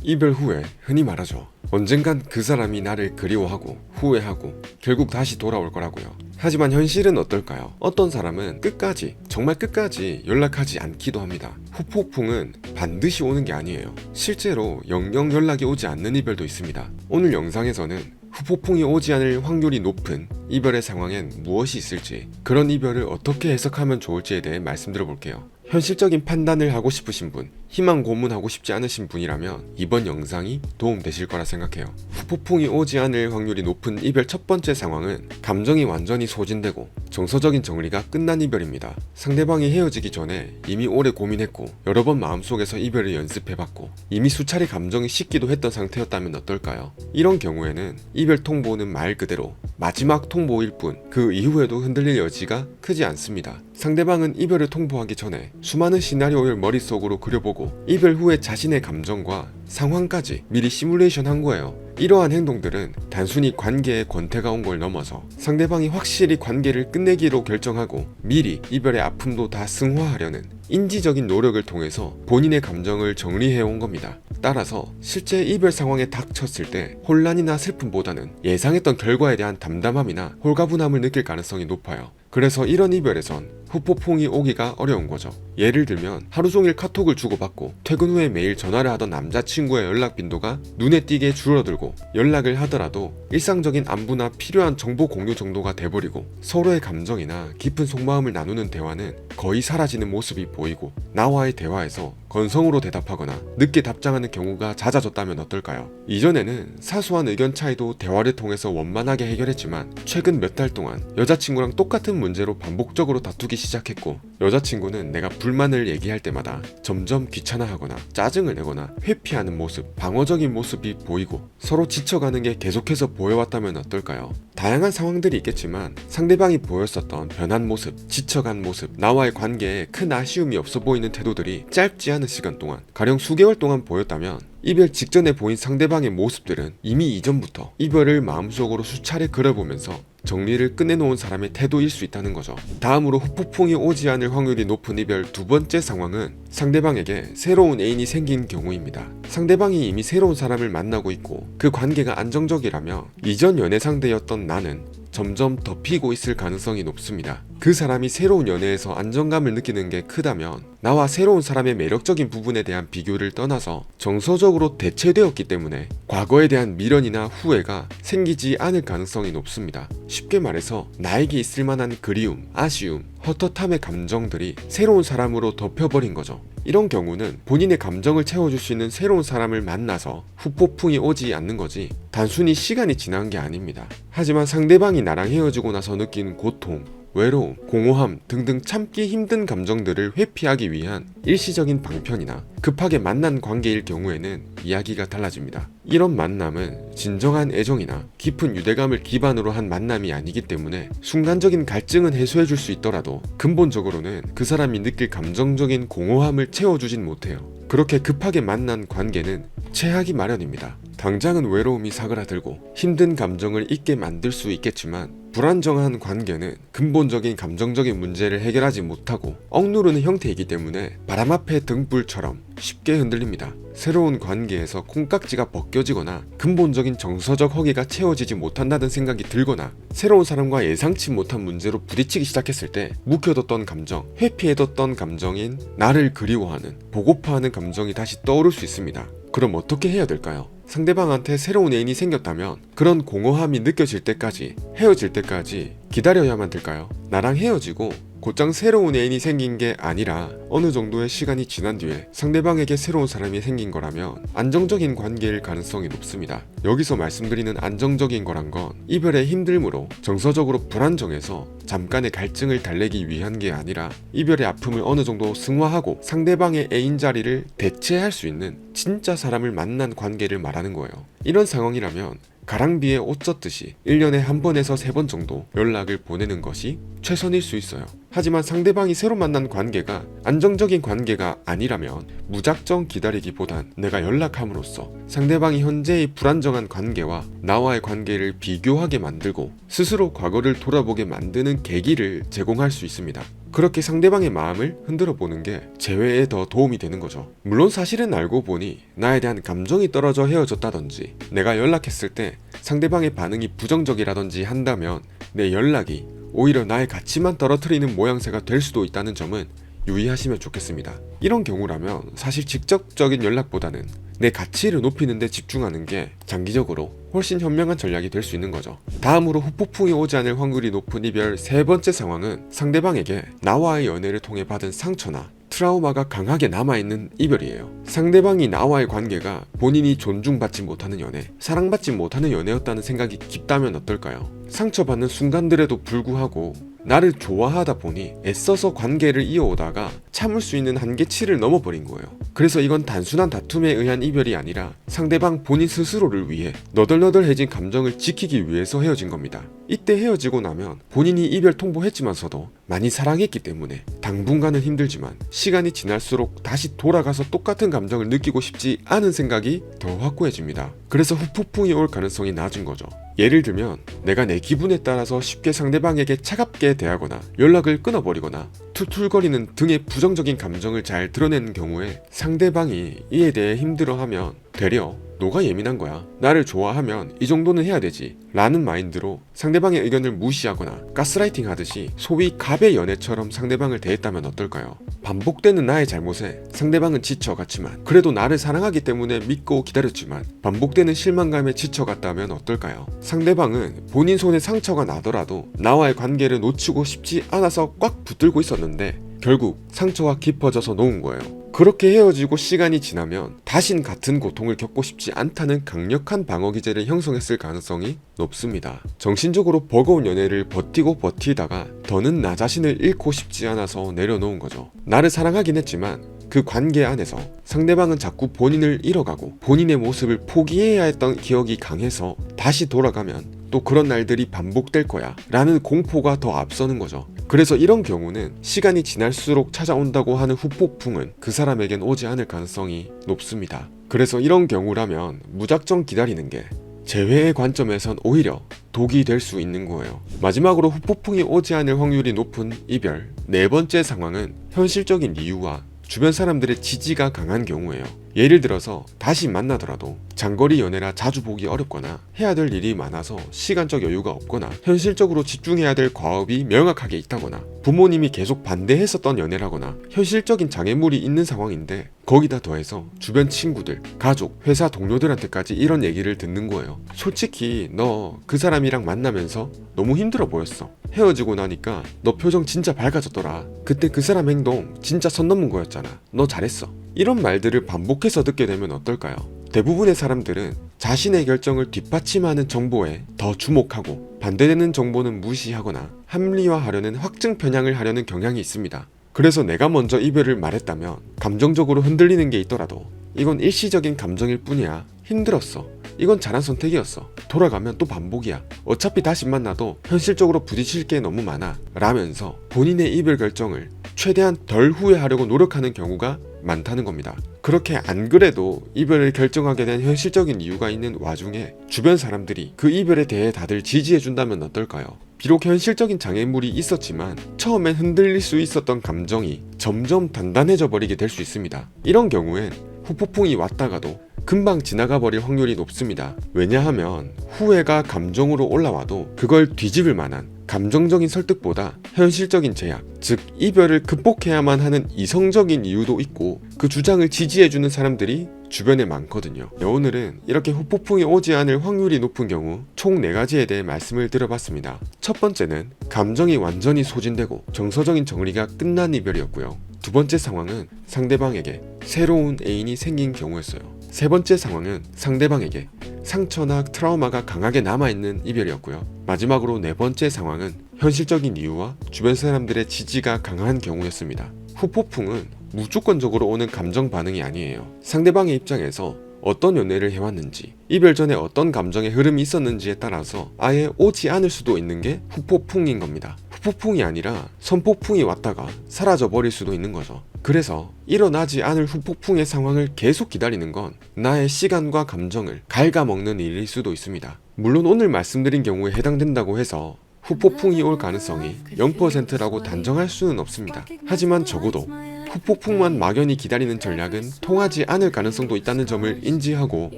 이별 후에 흔히 말하죠. 언젠간 그 사람이 나를 그리워하고 후회하고 결국 다시 돌아올 거라고요. 하지만 현실은 어떨까요? 어떤 사람은 끝까지, 정말 끝까지 연락하지 않기도 합니다. 후폭풍은 반드시 오는 게 아니에요. 실제로 영영 연락이 오지 않는 이별도 있습니다. 오늘 영상에서는 후폭풍이 오지 않을 확률이 높은 이별의 상황엔 무엇이 있을지, 그런 이별을 어떻게 해석하면 좋을지에 대해 말씀드려볼게요. 현실적인 판단을 하고 싶으신 분, 희망 고문하고 싶지 않으신 분이라면 이번 영상이 도움되실 거라 생각해요. 후폭풍이 오지 않을 확률이 높은 이별 첫 번째 상황은 감정이 완전히 소진되고 정서적인 정리가 끝난 이별입니다. 상대방이 헤어지기 전에 이미 오래 고민했고 여러 번 마음속에서 이별을 연습해봤고 이미 수차례 감정이 식기도 했던 상태였다면 어떨까요? 이런 경우에는 이별 통보는 말 그대로 마지막 통보일 뿐 그 이후에도 흔들릴 여지가 크지 않습니다. 상대방은 이별을 통보하기 전에 수많은 시나리오를 머릿속으로 그려보고 이별 후에 자신의 감정과 상황까지 미리 시뮬레이션 한 거예요. 이러한 행동들은 단순히 관계의 권태가 온 걸 넘어서 상대방이 확실히 관계를 끝내기로 결정하고 미리 이별의 아픔도 다 승화하려는 인지적인 노력을 통해서 본인의 감정을 정리해온 겁니다. 따라서 실제 이별 상황에 닥쳤을 때 혼란이나 슬픔보다는 예상했던 결과에 대한 담담함이나 홀가분함을 느낄 가능성이 높아요. 그래서 이런 이별에선 후폭풍이 오기가 어려운 거죠. 예를 들면 하루 종일 카톡을 주고받고 퇴근 후에 매일 전화를 하던 남자친구의 연락 빈도가 눈에 띄게 줄어들고 연락을 하더라도 일상적인 안부나 필요한 정보 공유 정도가 돼버리고 서로의 감정이나 깊은 속마음을 나누는 대화는 거의 사라지는 모습이 보이고 나와의 대화에서 건성으로 대답하거나 늦게 답장하는 경우가 잦아졌다면 어떨까요? 이전에는 사소한 의견 차이도 대화를 통해서 원만하게 해결했지만 최근 몇 달 동안 여자친구랑 똑같은 문제로 반복적으로 다투기 시작했고 여자친구는 내가 불만을 얘기할 때마다 점점 귀찮아하거나 짜증을 내거나 회피하는 모습, 방어적인 모습이 보이고 서로 지쳐가는 게 계속해서 보여왔다면 어떨까요? 다양한 상황들이 있겠지만 상대방이 보였었던 변한 모습, 지쳐간 모습, 나와의 관계에 큰 아쉬움이 없어 보이는 태도들이 짧지 않은 시간 동안, 가령 수개월 동안 보였다면 이별 직전에 보인 상대방의 모습들은 이미 이전부터 이별을 마음속으로 수차례 그려보면서 정리를 끝내놓은 사람의 태도일 수 있다는 거죠. 다음으로 후폭풍이 오지 않을 확률이 높은 이별 두 번째 상황은 상대방에게 새로운 애인이 생긴 경우입니다. 상대방이 이미 새로운 사람을 만나고 있고 그 관계가 안정적이라며 이전 연애 상대였던 나는 점점 덮이고 있을 가능성이 높습니다. 그 사람이 새로운 연애에서 안정감을 느끼는 게 크다면 나와 새로운 사람의 매력적인 부분에 대한 비교를 떠나서 정서적으로 대체되었기 때문에 과거에 대한 미련이나 후회가 생기지 않을 가능성이 높습니다. 쉽게 말해서 나에게 있을 만한 그리움, 아쉬움, 헛헛함의 감정들이 새로운 사람으로 덮여버린 거죠. 이런 경우는 본인의 감정을 채워줄 수 있는 새로운 사람을 만나서 후폭풍이 오지 않는 거지 단순히 시간이 지난 게 아닙니다. 하지만 상대방이 나랑 헤어지고 나서 느낀 고통, 외로움, 공허함 등등 참기 힘든 감정들을 회피하기 위한 일시적인 방편이나 급하게 만난 관계일 경우에는 이야기가 달라집니다. 이런 만남은 진정한 애정이나 깊은 유대감을 기반으로 한 만남이 아니기 때문에 순간적인 갈증은 해소해줄 수 있더라도 근본적으로는 그 사람이 느낄 감정적인 공허함을 채워주진 못해요. 그렇게 급하게 만난 관계는 체하기 마련입니다. 당장은 외로움이 사그라들고 힘든 감정을 잊게 만들 수 있겠지만 불안정한 관계는 근본적인 감정적인 문제를 해결하지 못하고 억누르는 형태이기 때문에 바람 앞에 등불처럼 쉽게 흔들립니다. 새로운 관계에서 콩깍지가 벗겨지거나 근본적인 정서적 허기가 채워지지 못한다는 생각이 들거나 새로운 사람과 예상치 못한 문제로 부딪히기 시작했을 때 묵혀뒀던 감정, 회피해뒀던 감정인 나를 그리워하는, 보고파하는 감정이 다시 떠오를 수 있습니다. 그럼 어떻게 해야 될까요? 상대방한테 새로운 애인이 생겼다면 그런 공허함이 느껴질 때까지, 헤어질 때까지 기다려야만 될까요? 나랑 헤어지고 곧장 새로운 애인이 생긴 게 아니라 어느 정도의 시간이 지난 뒤에 상대방에게 새로운 사람이 생긴 거라면 안정적인 관계일 가능성이 높습니다. 여기서 말씀드리는 안정적인 거란 건 이별의 힘듦으로 정서적으로 불안정해서 잠깐의 갈증을 달래기 위한 게 아니라 이별의 아픔을 어느 정도 승화하고 상대방의 애인 자리를 대체할 수 있는 진짜 사람을 만난 관계를 말하는 거예요. 이런 상황이라면 가랑비에 옷 젖듯이 1년에 한 번에서 3번 정도 연락을 보내는 것이 최선일 수 있어요. 하지만 상대방이 새로 만난 관계가 안정적인 관계가 아니라면 무작정 기다리기보단 내가 연락함으로써 상대방이 현재의 불안정한 관계와 나와의 관계를 비교하게 만들고 스스로 과거를 돌아보게 만드는 계기를 제공할 수 있습니다. 그렇게 상대방의 마음을 흔들어 보는 게 재회에 더 도움이 되는 거죠. 물론 사실은 알고 보니 나에 대한 감정이 떨어져 헤어졌다든지 내가 연락했을 때 상대방의 반응이 부정적이라든지 한다면 내 연락이 오히려 나의 가치만 떨어뜨리는 모양새가 될 수도 있다는 점은 유의하시면 좋겠습니다. 이런 경우라면 사실 직접적인 연락보다는 내 가치를 높이는 데 집중하는 게 장기적으로 훨씬 현명한 전략이 될 수 있는 거죠. 다음으로 후폭풍이 오지 않을 확률이 높은 이별 세 번째 상황은 상대방에게 나와의 연애를 통해 받은 상처나 트라우마가 강하게 남아있는 이별이에요. 상대방이 나와의 관계가 본인이 존중받지 못하는 연애, 사랑받지 못하는 연애였다는 생각이 깊다면 어떨까요? 상처받는 순간들에도 불구하고 나를 좋아하다 보니 애써서 관계를 이어오다가 참을 수 있는 한계치를 넘어버린 거예요. 그래서 이건 단순한 다툼에 의한 이별이 아니라 상대방 본인 스스로를 위해 너덜너덜해진 감정을 지키기 위해서 헤어진 겁니다. 이때 헤어지고 나면 본인이 이별 통보했지만서도 많이 사랑했기 때문에 당분간은 힘들지만 시간이 지날수록 다시 돌아가서 똑같은 감정을 느끼고 싶지 않은 생각이 더 확고해집니다. 그래서 후폭풍이 올 가능성이 낮은 거죠. 예를 들면 내가 내 기분에 따라서 쉽게 상대방에게 차갑게 대하거나 연락을 끊어버리거나 툴툴거리는 등의 부정적인 감정을 잘 드러내는 경우에 상대방이 이에 대해 힘들어하면 되려 너가 예민한 거야, 나를 좋아하면 이 정도는 해야 되지 라는 마인드로 상대방의 의견을 무시하거나 가스라이팅 하듯이 소위 갑의 연애처럼 상대방을 대했다면 어떨까요? 반복되는 나의 잘못에 상대방은 지쳐갔지만 그래도 나를 사랑하기 때문에 믿고 기다렸지만 반복되는 실망감에 지쳐갔다면 어떨까요? 상대방은 본인 손에 상처가 나더라도 나와의 관계를 놓치고 싶지 않아서 꽉 붙들고 있었는데 결국 상처가 깊어져서 놓은 거예요. 그렇게 헤어지고 시간이 지나면 다신 같은 고통을 겪고 싶지 않다는 강력한 방어 기제를 형성했을 가능성이 높습니다. 정신적으로 버거운 연애를 버티고 버티다가 더는 나 자신을 잃고 싶지 않아서 내려놓은 거죠. 나를 사랑하긴 했지만 그 관계 안에서 상대방은 자꾸 본인을 잃어가고 본인의 모습을 포기해야 했던 기억이 강해서 다시 돌아가면 또 그런 날들이 반복될 거야 라는 공포가 더 앞서는 거죠. 그래서 이런 경우는 시간이 지날수록 찾아온다고 하는 후폭풍은 그 사람에겐 오지 않을 가능성이 높습니다. 그래서 이런 경우라면 무작정 기다리는 게 재회의 관점에선 오히려 독이 될 수 있는 거예요. 마지막으로 후폭풍이 오지 않을 확률이 높은 이별 네 번째 상황은 현실적인 이유와 주변 사람들의 지지가 강한 경우예요. 예를 들어서 다시 만나더라도 장거리 연애라 자주 보기 어렵거나 해야 될 일이 많아서 시간적 여유가 없거나 현실적으로 집중해야 될 과업이 명확하게 있다거나 부모님이 계속 반대했었던 연애라거나 현실적인 장애물이 있는 상황인데 거기다 더해서 주변 친구들, 가족, 회사 동료들한테까지 이런 얘기를 듣는 거예요. 솔직히 너 그 사람이랑 만나면서 너무 힘들어 보였어. 헤어지고 나니까 너 표정 진짜 밝아졌더라. 그때 그 사람 행동 진짜 선 넘은 거였잖아. 너 잘했어. 이런 말들을 반복해서 듣게 되면 어떨까요? 대부분의 사람들은 자신의 결정을 뒷받침하는 정보에 더 주목하고 반대되는 정보는 무시하거나 합리화하려는 확증 편향을 하려는 경향이 있습니다. 그래서 내가 먼저 이별을 말했다면 감정적으로 흔들리는 게 있더라도 이건 일시적인 감정일 뿐이야. 힘들었어. 이건 잘한 선택이었어. 돌아가면 또 반복이야. 어차피 다시 만나도 현실적으로 부딪힐 게 너무 많아 라면서 본인의 이별 결정을 최대한 덜 후회하려고 노력하는 경우가 많다는 겁니다. 그렇게 안 그래도 이별을 결정하게 된 현실적인 이유가 있는 와중에 주변 사람들이 그 이별에 대해 다들 지지해준다면 어떨까요? 비록 현실적인 장애물이 있었지만 처음엔 흔들릴 수 있었던 감정이 점점 단단해져 버리게 될 수 있습니다. 이런 경우엔 후폭풍이 왔다가도 금방 지나가 버릴 확률이 높습니다. 왜냐하면 후회가 감정으로 올라와도 그걸 뒤집을 만한 감정적인 설득보다 현실적인 제약, 즉 이별을 극복해야만 하는 이성적인 이유도 있고 그 주장을 지지해주는 사람들이 주변에 많거든요. 오늘은 이렇게 후폭풍이 오지 않을 확률이 높은 경우 총 4가지에 대해 말씀을 드려봤습니다. 첫 번째는 감정이 완전히 소진되고 정서적인 정리가 끝난 이별이었고요. 두 번째 상황은 상대방에게 새로운 애인이 생긴 경우였어요. 세 번째 상황은 상대방에게 상처나 트라우마가 강하게 남아있는 이별이었고요. 마지막으로 네 번째 상황은 현실적인 이유와 주변 사람들의 지지가 강한 경우였습니다. 후폭풍은 무조건적으로 오는 감정 반응이 아니에요. 상대방의 입장에서 어떤 연애를 해왔는지, 이별 전에 어떤 감정의 흐름이 있었는지에 따라서 아예 오지 않을 수도 있는 게 후폭풍인 겁니다. 후폭풍이 아니라 선폭풍이 왔다가 사라져 버릴 수도 있는 거죠. 그래서 일어나지 않을 후폭풍의 상황을 계속 기다리는 건 나의 시간과 감정을 갉아먹는 일일 수도 있습니다. 물론 오늘 말씀드린 경우에 해당된다고 해서 후폭풍이 올 가능성이 0%라고 단정할 수는 없습니다. 하지만 적어도 후폭풍만 막연히 기다리는 전략은 통하지 않을 가능성도 있다는 점을 인지하고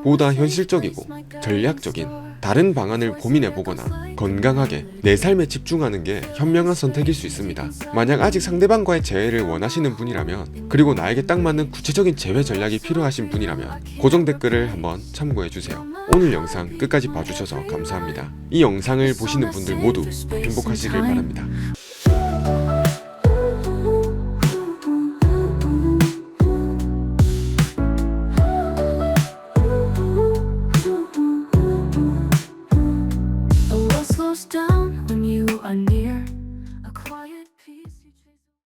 보다 현실적이고 전략적인 다른 방안을 고민해보거나 건강하게 내 삶에 집중하는 게 현명한 선택일 수 있습니다. 만약 아직 상대방과의 재회를 원하시는 분이라면, 그리고 나에게 딱 맞는 구체적인 재회 전략이 필요하신 분이라면 고정 댓글을 한번 참고해주세요. 오늘 영상 끝까지 봐주셔서 감사합니다. 이 영상을 보시는 분들 모두 행복하시길 바랍니다.